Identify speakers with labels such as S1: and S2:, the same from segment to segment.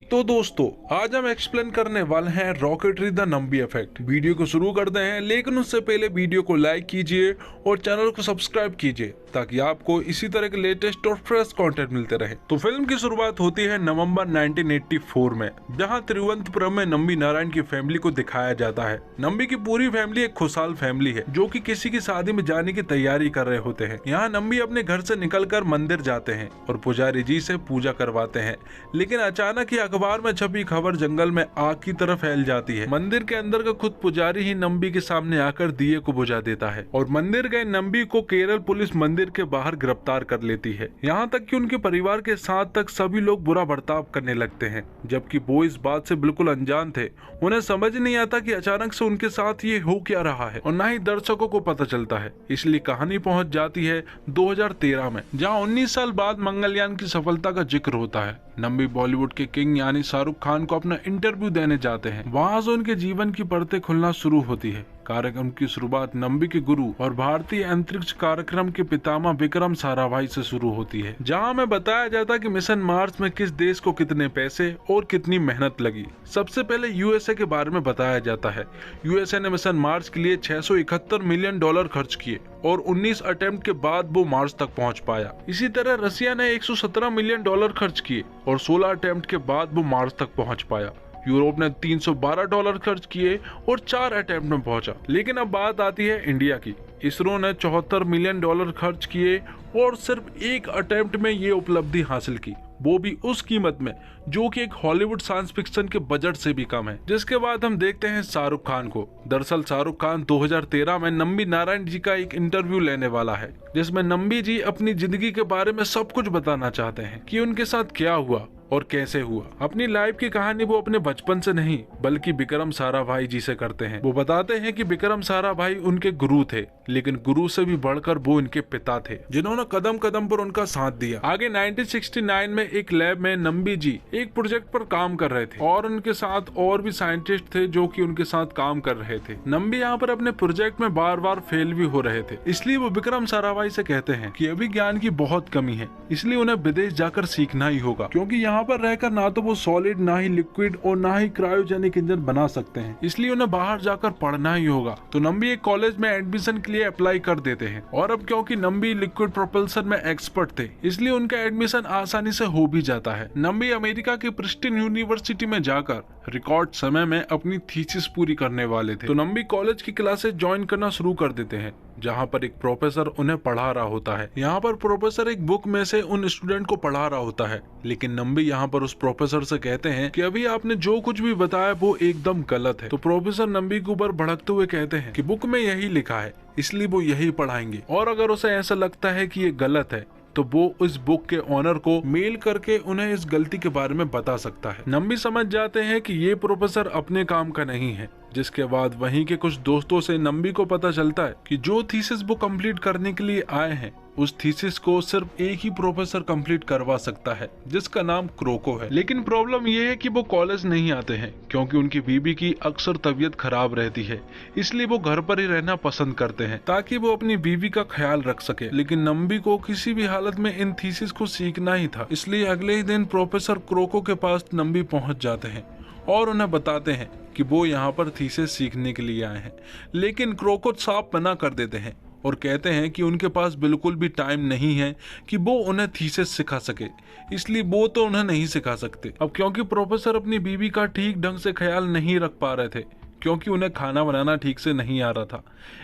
S1: तो दोस्तों आज हम एक्सप्लेन करने वाले हैं rocketry the Nambi effect. Video को शुरू करते हैं, लेकिन उससे पहले वीडियो को लाइक कीजिए और चैनल को सब्सक्राइब कीजिए ताकि आपको इसी तरह के लेटेस्ट और फ्रेश कंटेंट मिलते रहे। तो फिल्म की शुरुआत होती है नवंबर 1984 में, जहां तिरुवनंतपुरम में नंबी नारायण की फैमिली को दिखाया जाता है। नंबी की पूरी फैमिली एक खुशहाल फैमिली है जो कि किसी की शादी में जाने की तैयारी कर रहे होते हैं। यहाँ नंबी अपने घर से निकलकर मंदिर जाते हैं और पुजारी जी से पूजा करवाते हैं, लेकिन अचानक ही अखबार में छपी खबर जंगल में आग की तरह फैल जाती है। मंदिर के अंदर का खुद पुजारी ही नंबी के सामने आकर दिए को बुझा देता है और मंदिर गए नंबी को केरल पुलिस मंदिर के बाहर गिरफ्तार कर लेती है। यहाँ तक कि उनके परिवार के साथ तक सभी लोग बुरा बर्ताव करने लगते हैं, जबकि वो इस बात से बिल्कुल अनजान थे। उन्हें समझ नहीं आता कि अचानक से उनके साथ ये हो क्या रहा है और न ही दर्शकों को पता चलता है। इसलिए कहानी पहुंच जाती है 2013 में, जहाँ 19 साल बाद मंगलयान की सफलता का जिक्र होता है। नंबी बॉलीवुड के किंग यानी शाहरुख खान को अपना इंटरव्यू देने जाते हैं। वहाँ से उनके जीवन की परतें खुलना शुरू होती है। कार्यक्रम की शुरुआत नंबी के गुरु और भारतीय अंतरिक्ष कार्यक्रम के पितामह विक्रम साराभाई से शुरू होती है, जहां हमें बताया जाता है कि मिशन मार्स में किस देश को कितने पैसे और कितनी मेहनत लगी। सबसे पहले यूएसए के बारे में बताया जाता है। यूएसए ने मिशन मार्स के लिए $671 मिलियन खर्च किए और 19 अटेम्प्ट के बाद वो मार्स तक पहुंच पाया। इसी तरह रसिया ने $117 मिलियन खर्च किए और 16 अटेम्प्ट के बाद वो मार्स तक पहुंच पाया। यूरोप ने $312 खर्च किए और 4 अटेम्प्ट में पहुंचा। लेकिन अब बात आती है इंडिया की। इसरो ने $74 मिलियन खर्च किए और सिर्फ एक अटेम्प्ट में ये उपलब्धि हासिल की, वो भी उस कीमत में जो कि एक हॉलीवुड साइंस फिक्शन के बजट से भी कम है। जिसके बाद हम देखते हैं शाहरुख खान को। दरअसल शाहरुख खान 2013 में नंबी नारायण जी का एक इंटरव्यू लेने वाला है, जिसमें नंबी जी अपनी जिंदगी के बारे में सब कुछ बताना चाहते हैं कि उनके साथ क्या हुआ और कैसे हुआ। अपनी लाइफ की कहानी वो अपने बचपन से नहीं बल्कि विक्रम साराभाई जी से करते हैं। वो बताते हैं कि विक्रम साराभाई उनके गुरु थे, लेकिन गुरु से भी बढ़कर वो उनके पिता थे, जिन्होंने कदम कदम पर उनका साथ दिया। आगे 1969 में एक लैब में नंबी जी एक प्रोजेक्ट पर काम कर रहे थे और उनके साथ और भी साइंटिस्ट थे जो कि उनके साथ काम कर रहे थे। नंबी यहाँ पर अपने प्रोजेक्ट में बार बार फेल भी हो रहे थे, इसलिए वो विक्रम साराभाई से कहते हैं कि अभी ज्ञान की बहुत कमी है, इसलिए उन्हें विदेश जाकर सीखना ही होगा, क्योंकि यहाँ पर रहकर ना तो वो सॉलिड, ना ही लिक्विड और ना ही क्रायोजेनिक इंजन बना सकते हैं, इसलिए उन्हें बाहर जाकर पढ़ना ही होगा। तो नंबी एक कॉलेज में एडमिशन के लिए अप्लाई कर देते हैं और अब क्योंकि नंबी लिक्विड प्रोपल्सन में एक्सपर्ट थे, इसलिए उनका एडमिशन आसानी से हो भी जाता है। नंबी अमेरिका की प्रिस्टिन यूनिवर्सिटी में जाकर रिकॉर्ड समय में अपनी थीसिस पूरी करने वाले थे। तो नंबी कॉलेज की क्लासेस ज्वाइन करना शुरू कर देते हैं, जहाँ पर एक प्रोफेसर उन्हें पढ़ा रहा होता है। यहाँ पर प्रोफेसर एक बुक में से उन स्टूडेंट को पढ़ा रहा होता है, लेकिन नंबी यहाँ पर उस प्रोफेसर से कहते हैं कि अभी आपने जो कुछ भी बताया वो एकदम गलत है। तो प्रोफेसर नंबी के ऊपर भड़कते हुए कहते हैं कि बुक में यही लिखा है, इसलिए वो यही पढ़ाएंगे, और अगर उसे ऐसा लगता है कि ये गलत है तो वो इस बुक के ऑनर को मेल करके उन्हें इस गलती के बारे में बता सकता है। नंबी समझ जाते हैं कि ये प्रोफेसर अपने काम का नहीं है। जिसके बाद वहीं के कुछ दोस्तों से नंबी को पता चलता है कि जो थीसिस वो कंप्लीट करने के लिए आए हैं, उस थीसिस को सिर्फ एक ही प्रोफेसर कंप्लीट करवा सकता है, जिसका नाम क्रोको है। लेकिन प्रॉब्लम ये है कि वो कॉलेज नहीं आते हैं, क्योंकि उनकी बीबी की अक्सर तबीयत खराब रहती है, इसलिए वो घर पर ही रहना पसंद करते हैं ताकि वो अपनी बीबी का ख्याल रख सके। लेकिन नंबी को किसी भी हालत में इन थीसिस को सीखना ही था, इसलिए अगले ही दिन प्रोफेसर क्रोको के पास नंबी पहुंच जाते हैं और उन्हें बताते हैं कि वो यहाँ पर थीसिस सीखने के लिए आए हैं। लेकिन क्रोको साफ मना कर देते हैं और कहते हैं कि उनके पास बिल्कुल भी टाइम नहीं है कि वो उन्हें थीसिस सिखा सके, इसलिए वो तो उन्हें नहीं सिखा सकते। अब क्योंकि प्रोफेसर अपनी बीवी का ठीक ढंग से ख्याल नहीं रख पा रहे थे, क्योंकि उन्हें खाना बनाना ठीक से नहीं आ रहा था,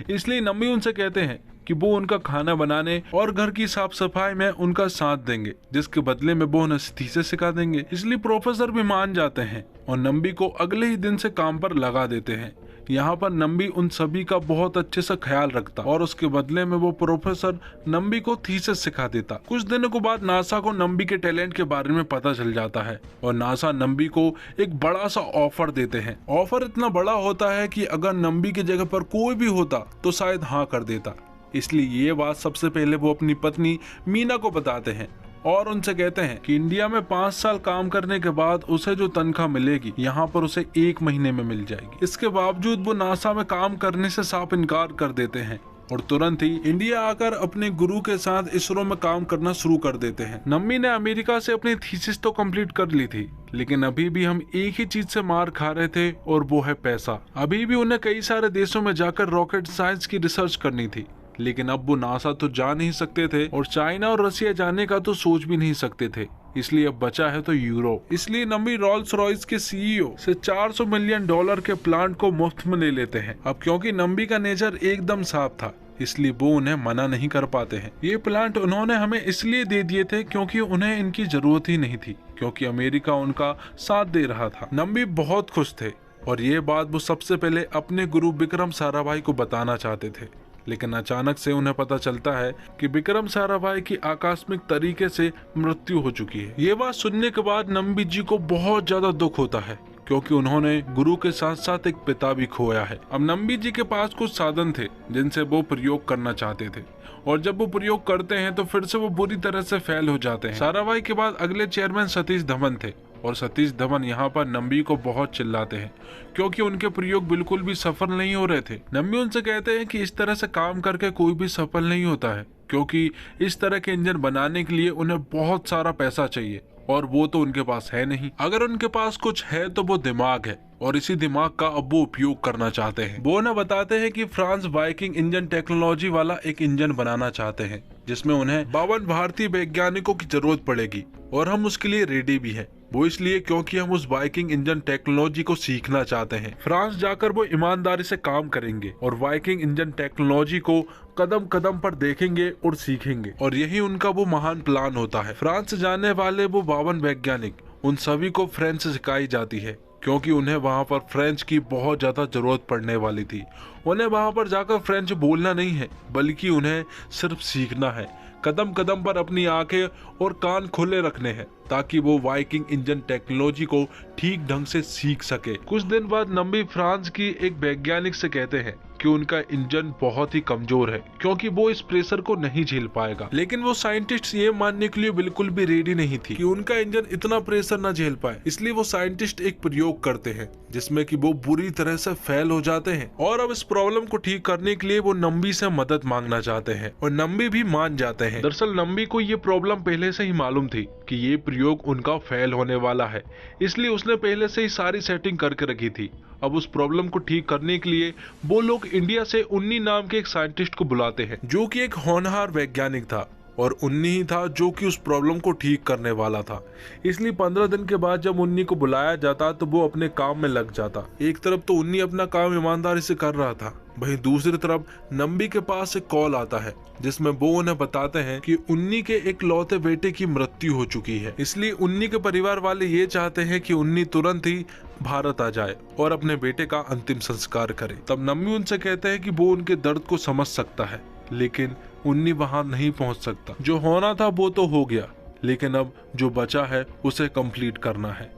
S1: इसलिए नंबी उनसे कहते हैं कि वो उनका खाना बनाने और घर की साफ सफाई में उनका साथ देंगे, जिसके बदले में वो उन्हें थीसिस सिखा देंगे। इसलिए प्रोफेसर भी मान जाते हैं और नंबी को अगले ही दिन से काम पर लगा देते हैं। यहाँ पर नंबी उन सभी का बहुत अच्छे से ख्याल रखता और उसके बदले में वो प्रोफेसर नंबी को थीसिस सिखा देता। कुछ दिनों के बाद नासा को नंबी के टैलेंट के बारे में पता चल जाता है और नासा नंबी को एक बड़ा सा ऑफर देते हैं। ऑफर इतना बड़ा होता है कि अगर नंबी की जगह पर कोई भी होता तो शायद हाँ कर देता। इसलिए ये बात सबसे पहले वो अपनी पत्नी मीना को बताते हैं और उनसे कहते हैं कि इंडिया में 5 साल काम करने के बाद उसे जो तनख्वाह मिलेगी यहाँ पर उसे 1 महीने में मिल जाएगी। इसके बावजूद वो नासा में काम करने से साफ इनकार कर देते हैं और तुरंत ही इंडिया आकर अपने गुरु के साथ इसरो में काम करना शुरू कर देते हैं। नम्बी ने अमेरिका से अपनी थीसिस तो कंप्लीट कर ली थी, लेकिन अभी भी हम एक ही चीज से मार खा रहे थे और वो है पैसा। अभी भी उन्हें कई सारे देशों में जाकर रॉकेट साइंस की रिसर्च करनी थी, लेकिन अब वो नासा तो जा नहीं सकते थे और चाइना और रसिया जाने का तो सोच भी नहीं सकते थे। इसलिए अब बचा है तो यूरोप। इसलिए नम्बी रोल्स रॉयस के सीईओ से $400 मिलियन के प्लांट को मुफ्त में ले लेते हैं। अब क्योंकि नम्बी का नेचर एकदम साफ था, इसलिए वो उन्हें मना नहीं कर पाते हैं। ये प्लांट उन्होंने हमें इसलिए दे दिए थे क्योंकि उन्हें इनकी जरूरत ही नहीं थी, क्योंकि अमेरिका उनका साथ दे रहा था। नम्बी बहुत खुश थे और ये बात वो सबसे पहले अपने गुरु विक्रम साराभाई को बताना चाहते थे, लेकिन अचानक से उन्हें पता चलता है कि विक्रम साराभाई की आकस्मिक तरीके से मृत्यु हो चुकी है। ये बात सुनने के बाद नम्बी जी को बहुत ज्यादा दुख होता है, क्योंकि उन्होंने गुरु के साथ साथ एक पिता भी खोया है। अब नम्बी जी के पास कुछ साधन थे जिनसे वो प्रयोग करना चाहते थे, और जब वो प्रयोग करते हैं तो फिर से वो बुरी तरह से फेल हो जाते हैं। साराभाई के बाद अगले चेयरमैन सतीश धवन थे, और सतीश धवन यहाँ पर नम्बी को बहुत चिल्लाते हैं क्योंकि उनके प्रयोग बिल्कुल भी सफल नहीं हो रहे थे। नम्बी उनसे कहते हैं कि इस तरह से काम करके कोई भी सफल नहीं होता है, क्योंकि इस तरह के इंजन बनाने के लिए उन्हें बहुत सारा पैसा चाहिए, और वो तो उनके पास है नहीं। अगर उनके पास कुछ है तो वो दिमाग है, और इसी दिमाग का अब वो उपयोग करना चाहते हैं। वो उन्हें बताते हैं कि फ्रांस वाइकिंग इंजन टेक्नोलॉजी वाला एक इंजन बनाना चाहते हैं, जिसमें उन्हें 52 भारतीय वैज्ञानिकों की जरूरत पड़ेगी, और हम उसके लिए रेडी भी हैं। वो इसलिए क्योंकि हम उस वाइकिंग इंजन टेक्नोलॉजी को सीखना चाहते हैं। फ्रांस जाकर वो ईमानदारी से काम करेंगे और वाइकिंग इंजन टेक्नोलॉजी को कदम कदम पर देखेंगे और सीखेंगे, और यही उनका वो महान प्लान होता है। फ्रांस से जाने वाले वो 52 वैज्ञानिक, उन सभी को फ्रेंच सिखाई जाती है, क्योंकि उन्हें वहां पर फ्रेंच की बहुत ज्यादा जरूरत पड़ने वाली थी। उन्हें वहां पर जाकर फ्रेंच बोलना नहीं है, बल्कि उन्हें सिर्फ सीखना है। कदम कदम पर अपनी आंखें और कान खुले रखने हैं, ताकि वो वाइकिंग इंजन टेक्नोलॉजी को ठीक ढंग से सीख सके। कुछ दिन बाद नम्बी फ्रांस की एक वैज्ञानिक से कहते हैं कि उनका इंजन बहुत ही कमजोर है, क्योंकि वो इस प्रेशर को नहीं झेल पाएगा। लेकिन वो साइंटिस्ट ये मानने के लिए बिल्कुल भी रेडी नहीं थी कि उनका इंजन इतना प्रेशर न झेल पाए। इसलिए वो साइंटिस्ट एक प्रयोग करते हैं जिसमें कि वो बुरी तरह से फेल हो जाते हैं, और अब इस प्रॉब्लम को ठीक करने के लिए वो नम्बी से मदद मांगना चाहते हैं, और नम्बी भी मान जाते हैं। दरअसल नम्बी को ये प्रॉब्लम पहले से ही मालूम थी कि ये प्रयोग उनका फेल होने वाला है, इसलिए उसने पहले से ही सारी सेटिंग करके रखी थी। अब उस प्रॉब्लम को ठीक करने के लिए वो लोग इंडिया से उन्नी नाम के एक साइंटिस्ट को बुलाते हैं, जो कि एक होनहार वैज्ञानिक था, और उन्नी ही था जो कि उस प्रॉब्लम को ठीक करने वाला था। इसलिए 15 दिन के बाद जब उन्नी को बुलाया जाता तो वो अपने काम में लग जाता। एक तरफ तो उन्नी अपना काम ईमानदारी से कर रहा था, वहीं दूसरी तरफ नम्बी के पास एक कॉल आता है जिसमें वो उन्हें बताते हैं कि उन्नी के एक लौते बेटे की मृत्यु हो चुकी है। इसलिए उन्नी के परिवार वाले ये चाहते हैं कि उन्नी तुरंत ही भारत आ जाए और अपने बेटे का अंतिम संस्कार करे। तब नम्बी उनसे कहते हैं कि वो उनके दर्द को समझ सकता है, लेकिन उन्नी वहां नहीं पहुंच सकता। जो होना था वो तो हो गया, लेकिन अब जो बचा है उसे कंप्लीट करना है।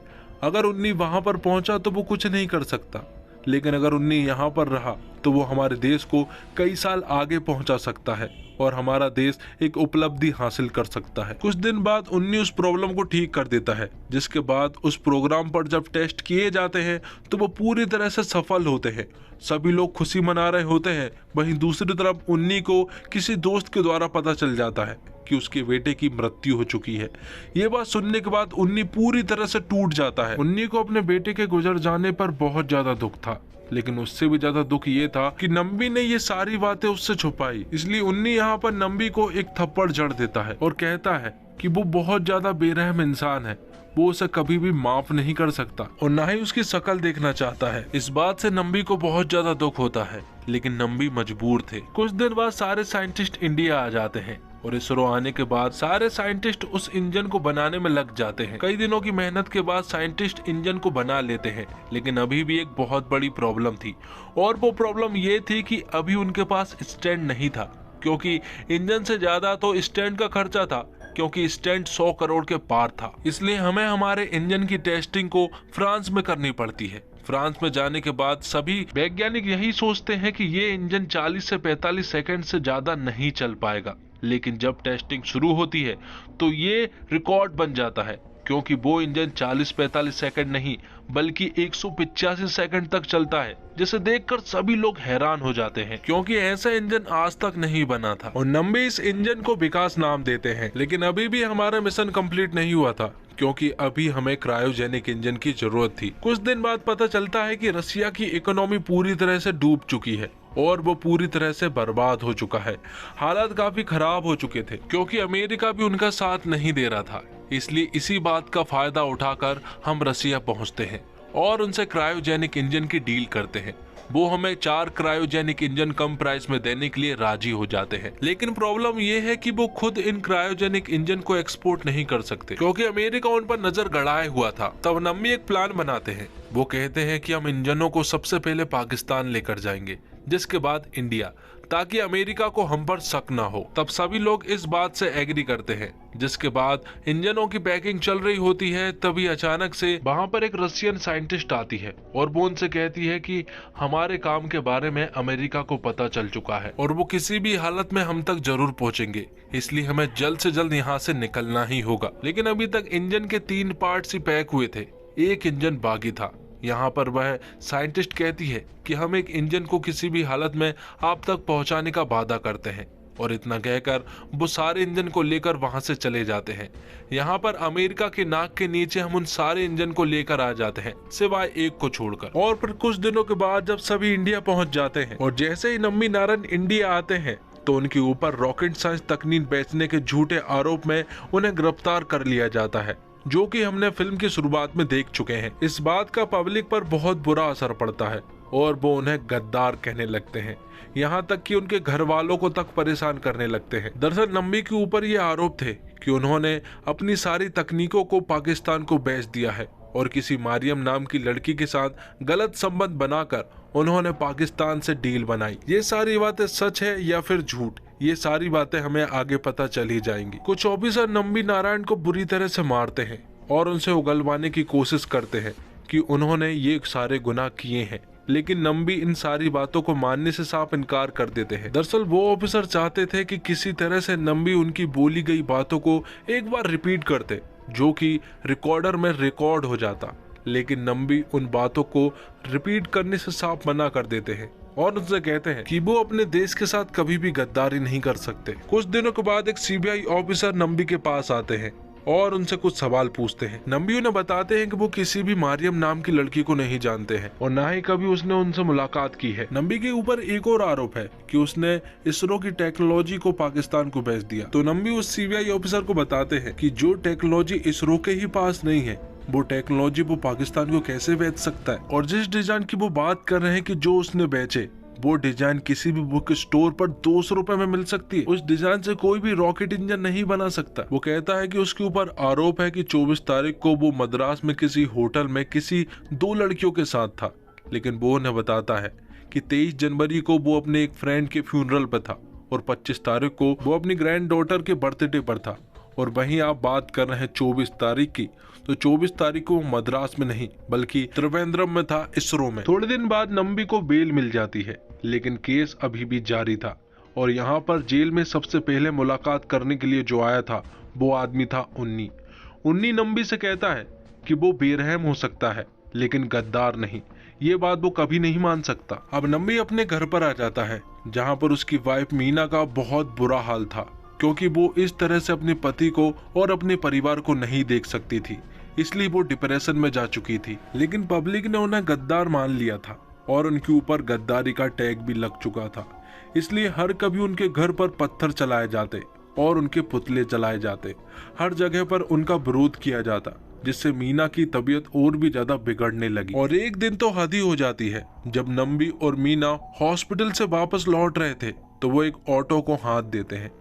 S1: अगर उन्नी वहां पर पहुंचा तो वो कुछ नहीं कर सकता, लेकिन अगर उन्नी यहाँ पर रहा तो वो हमारे देश को कई साल आगे पहुंचा सकता है, और हमारा देश एक उपलब्धि हासिल कर सकता है। कुछ दिन बाद उन्नी उस प्रॉब्लम को ठीक कर देता है, जिसके बाद उस प्रोग्राम पर जब टेस्ट किए जाते हैं तो वो पूरी तरह से सफल होते हैं। सभी लोग खुशी मना रहे होते हैं। वहीं दूसरी तरफ उन्नी को किसी दोस्त के द्वारा पता चल जाता है कि उसके बेटे की मृत्यु हो चुकी है। ये बात सुनने के बाद उन्नी पूरी तरह से टूट जाता है। उन्नी को अपने बेटे के गुजर जाने पर बहुत ज्यादा दुख था, लेकिन उससे भी ज्यादा दुख ये था कि नम्बी ने ये सारी बातें उससे छुपाई। इसलिए उन्नी यहाँ पर नम्बी को एक थप्पड़ जड़ देता है और कहता है कि वो बहुत ज्यादा बेरहम इंसान है, वो उसे कभी भी माफ नहीं कर सकता और ना ही उसकी शक्ल देखना चाहता है। इस बात से नम्बी को बहुत ज्यादा दुख होता है, लेकिन नम्बी मजबूर थे। कुछ दिन बाद सारे साइंटिस्ट इंडिया आ जाते हैं, और इसरो आने के बाद सारे साइंटिस्ट उस इंजन को बनाने में लग जाते हैं। कई दिनों की मेहनत के बाद साइंटिस्ट इंजन को बना लेते हैं, लेकिन अभी भी एक बहुत बड़ी प्रॉब्लम थी, और वो प्रॉब्लम ये थी कि अभी उनके पास स्टैंड नहीं था, क्योंकि इंजन से ज्यादा तो स्टैंड का खर्चा था, क्योंकि स्टैंड 100 करोड़ के पार था। इसलिए हमें हमारे इंजन की टेस्टिंग को फ्रांस में करनी पड़ती है। फ्रांस में जाने के बाद सभी वैज्ञानिक यही सोचते हैं कि ये इंजन 40 से 45 सेकंड से ज्यादा नहीं चल पाएगा, लेकिन जब टेस्टिंग शुरू होती है तो ये रिकॉर्ड बन जाता है, क्योंकि वो इंजन 40-45 सेकंड नहीं बल्कि 185 सेकंड तक चलता है, जिसे देखकर सभी लोग हैरान हो जाते हैं क्योंकि ऐसा इंजन आज तक नहीं बना था। और नंबी इस इंजन को विकास नाम देते हैं। लेकिन अभी भी हमारा मिशन कंप्लीट नहीं हुआ था क्योंकि अभी हमें क्रायोजेनिक इंजन की जरूरत थी। कुछ दिन बाद पता चलता है कि रशिया की इकोनॉमी पूरी तरह से डूब चुकी है और वो पूरी तरह से बर्बाद हो चुका है। हालात काफी खराब हो चुके थे क्योंकि अमेरिका भी उनका साथ नहीं दे रहा था। इसलिए इसी बात का फायदा उठाकर हम रसिया पहुंचते हैं और उनसे क्रायोजेनिक इंजन की डील करते हैं। वो हमें 4 क्रायोजेनिक इंजन कम प्राइस में देने के लिए राजी हो जाते हैं। लेकिन प्रॉब्लम ये है कि वो खुद इन क्रायोजेनिक इंजन को एक्सपोर्ट नहीं कर सकते क्योंकि अमेरिका उन पर नजर गड़ाए हुआ था। तब नम्मी एक प्लान बनाते हैं। वो कहते हैं कि हम इंजनों को सबसे पहले पाकिस्तान लेकर जाएंगे, जिसके बाद इंडिया, ताकि अमेरिका को हम पर शक ना हो। तब सभी लोग इस बात से एग्री करते हैं। जिसके बाद इंजनों की पैकिंग चल रही होती है, तभी अचानक से वहां पर एक रशियन साइंटिस्ट आती है और वो उनसे कहती है कि हमारे काम के बारे में अमेरिका को पता चल चुका है और वो किसी भी हालत में हम तक जरूर पहुंचेंगे, इसलिए हमें जल्द से जल्द यहाँ से निकलना ही होगा। लेकिन अभी तक इंजन के 3 पार्ट्स ही पैक हुए थे, एक इंजन बाकी था। यहाँ पर वह साइंटिस्ट कहती है कि हम एक इंजन को किसी भी हालत में आप तक पहुंचाने का वादा करते हैं और इतना कहकर वो सारे इंजन को लेकर वहां से चले जाते हैं। यहाँ पर अमेरिका के नाक के नीचे हम उन सारे इंजन को लेकर आ जाते हैं सिवाय एक को छोड़कर। और फिर कुछ दिनों के बाद जब सभी इंडिया पहुंच जाते हैं और जैसे ही नम्मी नारायण इंडिया आते हैं तो उनके ऊपर रॉकेट साइंस तकनीक बेचने के झूठे आरोप में उन्हें गिरफ्तार कर लिया जाता है, जो कि हमने फिल्म की शुरुआत में देख चुके हैं। इस बात का पब्लिक पर बहुत बुरा असर पड़ता है और वो उन्हें गद्दार कहने लगते हैं, यहाँ तक कि उनके घर वालों को तक परेशान करने लगते हैं। दरअसल नम्मी के ऊपर ये आरोप थे कि उन्होंने अपनी सारी तकनीकों को पाकिस्तान को बेच दिया है और किसी मारियम नाम की लड़की के साथ गलत संबंध बनाकर उन्होंने पाकिस्तान से डील बनाई। ये सारी बातें सच है या फिर झूठ, ये सारी बातें हमें आगे पता चल ही जाएंगी। कुछ ऑफिसर नम्बी नारायण को बुरी तरह से मारते हैं और उनसे उगलवाने की कोशिश करते हैं कि उन्होंने ये सारे गुनाह किए हैं, लेकिन नम्बी इन सारी बातों को मानने से साफ इनकार कर देते हैं। दरअसल वो ऑफिसर चाहते थे कि किसी तरह से नम्बी उनकी बोली गई बातों को एक बार रिपीट करते, जो कि रिकॉर्डर में रिकॉर्ड हो जाता, लेकिन नम्बी उन बातों को रिपीट करने से साफ मना कर देते हैं और उनसे कहते हैं कि वो अपने देश के साथ कभी भी गद्दारी नहीं कर सकते। कुछ दिनों के बाद एक सीबीआई ऑफिसर नम्बी के पास आते हैं और उनसे कुछ सवाल पूछते हैं। नम्बी उन्हें बताते हैं कि वो किसी भी मारियम नाम की लड़की को नहीं जानते हैं और ना ही कभी उसने उनसे मुलाकात की है। नम्बी के ऊपर एक और आरोप है कि उसने इसरो की टेक्नोलॉजी को पाकिस्तान को बेच दिया। तो नम्बी उस सीबीआई ऑफिसर को बताते हैं कि जो टेक्नोलॉजी इसरो के ही पास नहीं है, वो टेक्नोलॉजी वो पाकिस्तान को कैसे बेच सकता है। और जिस डिजाइन की वो बात कर रहे हैं कि जो उसने बेचे, वो डिजाइन किसी भी बुक स्टोर पर 200 रुपए में मिल सकती है। उस डिजाइन से कोई भी रॉकेट इंजन नहीं बना सकता। वो कहता है कि उसके ऊपर आरोप है कि 24 तारीख को वो मद्रास में किसी होटल में किसी 2 लड़कियों के साथ था, लेकिन वो उन्हें बताता है कि 23 जनवरी को वो अपने एक फ्रेंड के फ्यूनरल पर था और 25 तारीख को वो अपनी ग्रैंड डॉटर के बर्थडे पर था। और वहीं आप बात कर रहे हैं 24 तारीख की, तो 24 तारीख को मद्रास में नहीं बल्कि त्रिवेंद्रम में था, इसरो में। थोड़े दिन बाद नम्बी को बेल मिल जाती है, लेकिन केस अभी भी जारी था। और यहाँ पर जेल में सबसे पहले मुलाकात करने के लिए जो आया था वो आदमी था उन्नी। उन्नी नम्बी से कहता है कि वो बेरहम हो सकता है लेकिन गद्दार नहीं। ये बात वो कभी नहीं मान सकता। अब नम्बी अपने घर पर आ जाता है जहाँ पर उसकी वाइफ मीना का बहुत बुरा हाल था, क्योंकि वो इस तरह से अपने पति को और अपने परिवार को नहीं देख सकती थी, इसलिए वो डिप्रेशन में जा चुकी थी। लेकिन पब्लिक ने उन्हें गद्दार मान लिया था और उनके ऊपर गद्दारी का टैग भी लग चुका था, इसलिए हर कभी उनके घर पर पत्थर चलाए जाते और उनके पुतले जलाए जाते। हर जगह पर उनका विरोध किया जाता, जिससे मीना की तबीयत और भी ज्यादा बिगड़ने लगी। और एक दिन तो हद ही हो जाती है, जब नम्बी और मीना हॉस्पिटल से वापस लौट रहे थे तो वो एक ऑटो को हाथ देते हैं।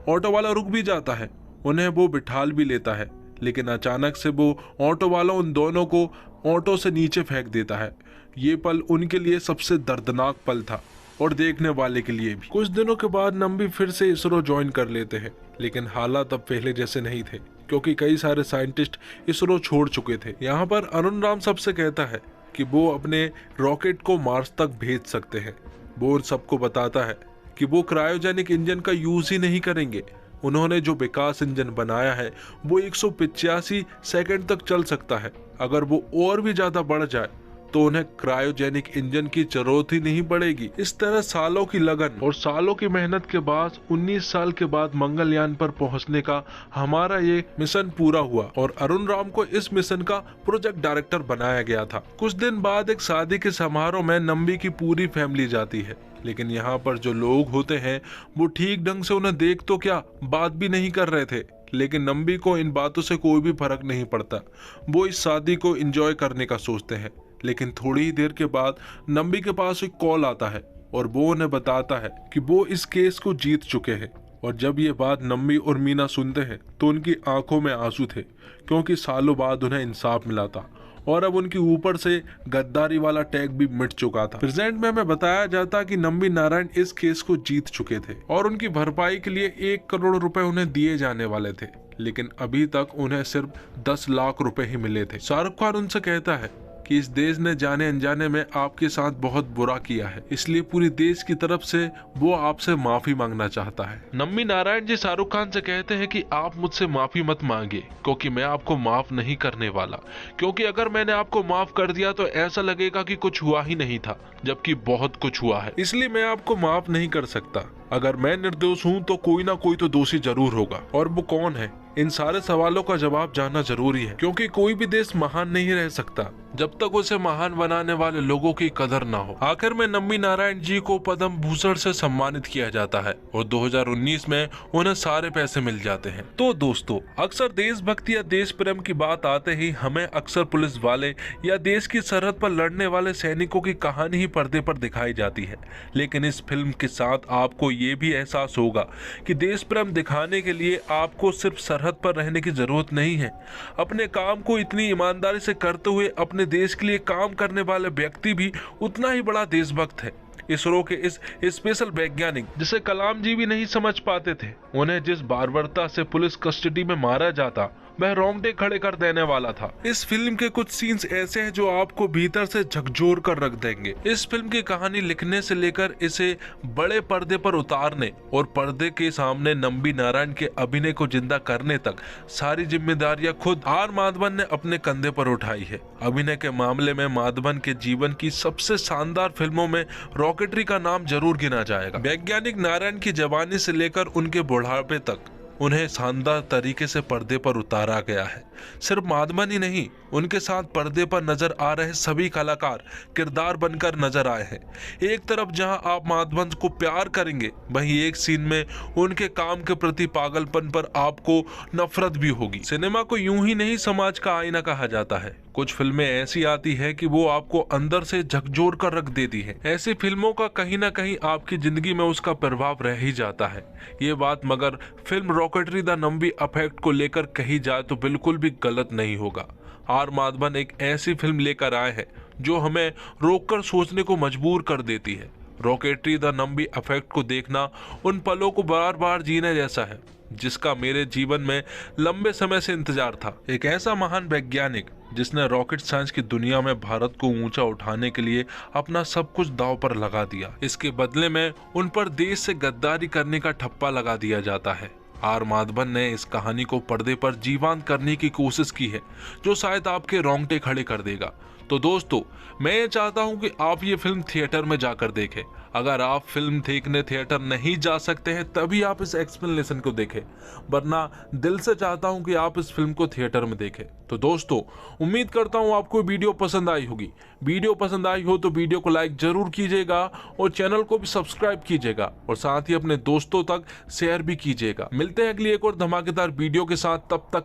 S1: ऑटो वाला रुक भी जाता है, उन्हें वो बिठाल भी लेता है, लेकिन अचानक से वो ऑटो वाला उन दोनों को ऑटो से नीचे फेंक देता है। ये पल उनके लिए सबसे दर्दनाक पल था और देखने वाले के लिए भी। कुछ दिनों के बाद नम्बी फिर से इसरो ज्वाइन कर लेते हैं, लेकिन हालात अब पहले जैसे नहीं थे, क्योंकि कई सारे साइंटिस्ट इसरो छोड़ चुके थे। यहाँ पर अरुण राम सबसे कहता है कि वो अपने रॉकेट को मार्स तक भेज सकते हैं। वो उन सबको बताता है कि वो क्रायोजेनिक इंजन का यूज ही नहीं करेंगे, उन्होंने जो विकास इंजन बनाया है वो 185 सेकंड तक चल सकता है। अगर वो और भी ज्यादा बढ़ जाए तो उन्हें क्रायोजेनिक इंजन की जरूरत ही नहीं पड़ेगी। इस तरह सालों की लगन और सालों की मेहनत के बाद 19 साल के बाद मंगलयान पर पहुंचने का हमारा ये मिशन पूरा हुआ और अरुण राम को इस मिशन का प्रोजेक्ट डायरेक्टर बनाया गया था। कुछ दिन बाद एक शादी के समारोह में नंबी की पूरी फैमिली जाती है, लेकिन यहाँ पर जो लोग होते हैं वो ठीक ढंग से उन्हें देख तो क्या बात भी नहीं कर रहे थे। लेकिन नंबी को इन बातों से कोई भी फर्क नहीं पड़ता। वो इस शादी को एंजॉय करने का सोचते हैं। लेकिन थोड़ी ही देर के बाद नंबी के पास एक कॉल आता है और वो उन्हें बताता है कि वो इस केस को जीत चुके हैं। और जब ये बात नंबी और मीना सुनते हैं तो उनकी आंखों में आंसू थे, क्योंकि सालों बाद उन्हें इंसाफ मिला था और अब उनके ऊपर से गद्दारी वाला टैग भी मिट चुका था। प्रेजेंट में हमें बताया जाता कि नंबी नारायण इस केस को जीत चुके थे और उनकी भरपाई के लिए 1 करोड़ रुपए उन्हें दिए जाने वाले थे, लेकिन अभी तक उन्हें सिर्फ 10 लाख रुपए ही मिले थे। शाहरुख खान उनसे कहता है कि इस देश ने जाने अनजाने में आपके साथ बहुत बुरा किया है, इसलिए पूरी देश की तरफ से वो आपसे माफी मांगना चाहता है। नंबी नारायण जी शाहरुख खान से कहते हैं कि आप मुझसे माफी मत मांगिए, क्योंकि मैं आपको माफ नहीं करने वाला, क्योंकि अगर मैंने आपको माफ कर दिया तो ऐसा लगेगा कि कुछ हुआ ही नहीं था, जबकि बहुत कुछ हुआ है, इसलिए मैं आपको माफ नहीं कर सकता। अगर मैं निर्दोष हूँ तो कोई ना कोई तो दोषी जरूर होगा, और वो कौन है? इन सारे सवालों का जवाब जानना जरूरी है, क्योंकि कोई भी देश महान नहीं रह सकता जब तक उसे महान बनाने वाले लोगों की कदर ना हो। आखिर में नंबी नारायण जी को पद्म भूषण से सम्मानित किया जाता है और 2019 में उन्हें सारे पैसे मिल जाते हैं। तो दोस्तों, अक्सर देशभक्ति या देश प्रेम की बात आते ही हमें अक्सर पुलिस वाले या देश की सरहद पर लड़ने वाले सैनिकों की कहानी ही पर्दे पर दिखाई जाती है। लेकिन इस फिल्म के साथ आपको ये भी एहसास होगा कि देश प्रेम दिखाने के लिए आपको सिर्फ सरहद पर रहने की जरूरत नहीं है। अपने काम को इतनी ईमानदारी से करते हुए अपने देश के लिए काम करने वाले व्यक्ति भी उतना ही बड़ा देशभक्त है। इसरो के इस स्पेशल वैज्ञानिक जिसे कलाम जी भी नहीं समझ पाते थे, उन्हें जिस बार्बरता से पुलिस कस्टडी में मारा जाता वह रोंगटे खड़े कर देने वाला था। इस फिल्म के कुछ सीन्स ऐसे हैं जो आपको भीतर से झकझोर कर रख देंगे। इस फिल्म की कहानी लिखने से लेकर इसे बड़े पर्दे पर उतारने और पर्दे के सामने नंबी नारायण के अभिनय को जिंदा करने तक सारी जिम्मेदारियां खुद आर माधवन ने अपने कंधे पर उठाई है। अभिनय के मामले में माधवन के जीवन की सबसे शानदार फिल्मों में रॉकेटरी का नाम जरूर गिना जाएगा। वैज्ञानिक नारायण की जवानी से लेकर उनके बुढ़ापे तक उन्हें शानदार तरीके से पर्दे पर उतारा गया है। सिर्फ माधवन ही नहीं, उनके साथ पर्दे पर नजर आ रहे सभी कलाकार किरदार बनकर नजर आए हैं। एक तरफ जहां आप माधवन को प्यार करेंगे, वहीं एक सीन में उनके काम के प्रति पागलपन पर आपको नफरत भी होगी। सिनेमा को यूं ही नहीं समाज का आईना कहा जाता है। कुछ फिल्में ऐसी आती है कि वो आपको अंदर से झकझोर कर रख देती है। ऐसी फिल्मों का कहीं ना कहीं आपकी जिंदगी में उसका प्रभाव रह ही जाता है। ये बात मगर film rocketry the Nambi effect को लेकर कही जाए तो बिल्कुल भी गलत नहीं होगा। आर माधवन एक ऐसी फिल्म लेकर आए हैं जो हमें रोककर सोचने को मजबूर कर देती है। रॉकेटरी द नंबी इफेक्ट को देखना उन पलों को बार बार जीने जैसा है जिसका मेरे जीवन में लंबे समय से इंतजार था। एक ऐसा महान वैज्ञानिक जिसने रॉकेट साइंस की दुनिया में भारत को ऊंचा उठाने के लिए अपना सब कुछ दांव पर लगा दिया। इसके बदले में उन पर देश से गद्दारी करने का ठप्पा लगा दिया जाता है। आर माधवन ने इस कहानी को पर्दे पर जीवंत करने की कोशिश की है जो शायद आपके रोंगटे खड़े कर देगा। तो दोस्तों, मैं ये चाहता हूं कि आप ये फिल्म थिएटर में जाकर देखें। अगर आप फिल्म देखने थिएटर नहीं जा सकते हैं तभी आप इस एक्सप्लेनेशन को देखें, वरना दिल से चाहता हूं कि आप इस फिल्म को थिएटर में देखें। तो दोस्तों, उम्मीद करता हूं आपको वीडियो पसंद आई होगी। वीडियो पसंद आई हो तो वीडियो को लाइक जरूर कीजिएगा और चैनल को भी सब्सक्राइब कीजिएगा और साथ ही अपने दोस्तों तक शेयर भी कीजिएगा। मिलते हैं अगली एक और धमाकेदार वीडियो के साथ, तब तक